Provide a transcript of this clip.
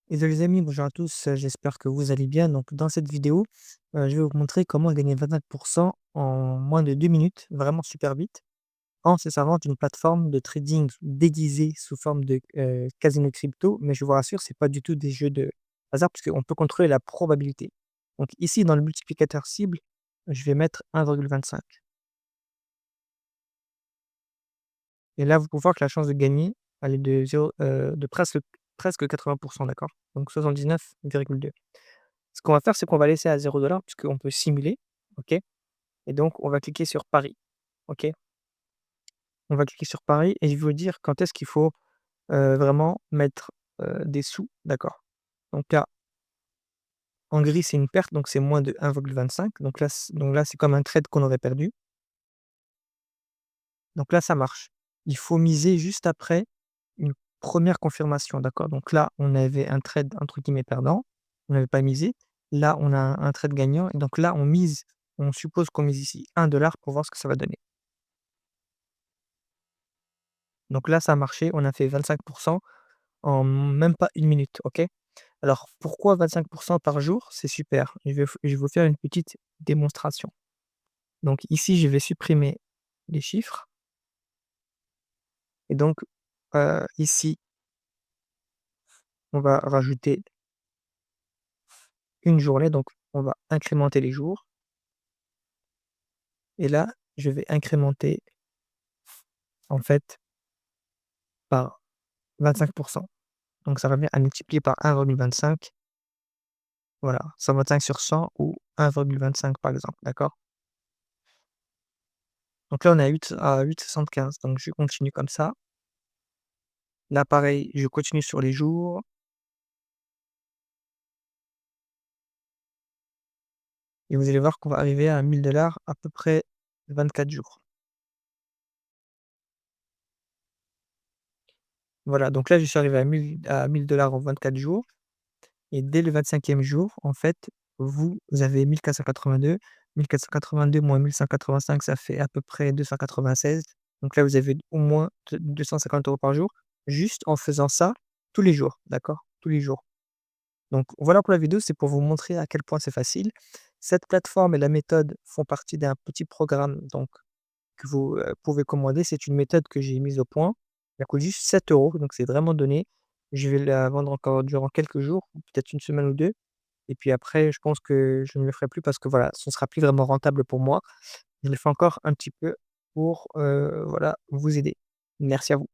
Hello les amis, bonjour à tous, j'espère que vous allez bien. Donc dans cette vidéo, je vais vous montrer comment gagner 25 en moins de 2 minutes, vraiment super vite, en se servant d'une plateforme de trading déguisée sous forme de, casino crypto. Mais je vous rassure, c'est pas du tout des jeux de hasard puisqu'on peut contrôler la probabilité. Donc ici, dans le multiplicateur cible, je vais mettre 1,25 et là, vous pouvez voir que la chance de gagner, elle est de 0, de presque 80, d'accord? Donc 79,2. Ce qu'on va faire, c'est qu'on va laisser à 0 puisqu'on peut simuler, OK? Et donc on va cliquer sur Paris, OK? On va cliquer sur Paris et je vais vous dire quand est-ce qu'il faut, vraiment mettre, des sous, d'accord? Donc là, en gris, c'est une perte, donc c'est moins de 1,25. Donc là, c'est comme un trade qu'on aurait perdu. Donc là, ça marche. Il faut miser juste après une première confirmation, d'accord? Donc là, on avait un trade entre guillemets «perdant», on n'avait pas misé. Là, on a un trade gagnant et donc là, on suppose qu'on mise ici 1 pour voir ce que ça va donner. Donc là, ça a marché, on a fait 25 en même pas 1 minute, OK? Alors pourquoi 25 par jour? C'est super. Je vais vous faire une petite démonstration. Donc ici, je vais supprimer les chiffres et donc, ici, on va rajouter une journée, donc on va incrémenter les jours et là, je vais incrémenter en fait par 25. Donc ça revient à multiplier par 1,25, voilà, 125 sur 100 ou 1,25 par exemple, d'accord? Donc là, on est à 8,75, donc je continue comme ça. Là, pareil, je continue sur les jours et vous allez voir qu'on va arriver à 1 000 à peu près 24 jours. Voilà, donc là, je suis arrivé à 1 000 en 24 jours et dès le 25e jour, en fait, vous avez 1 482. 1 482 moins 1 185, ça fait à peu près 296. Donc là, vous avez au moins 250 € par jour, juste en faisant ça tous les jours, d'accord? Tous les jours. Donc voilà pour la vidéo, c'est pour vous montrer à quel point c'est facile. Cette plateforme et la méthode font partie d'un petit programme donc que vous, pouvez commander. C'est une méthode que j'ai mise au point. Elle coûte juste 7 €, donc c'est vraiment donné. Je vais la vendre encore durant quelques jours, peut-être une semaine ou 2, et puis après je pense que je ne le ferai plus parce que voilà, ce ne sera plus vraiment rentable pour moi. Je le fais encore un petit peu pour, voilà, vous aider. Merci à vous.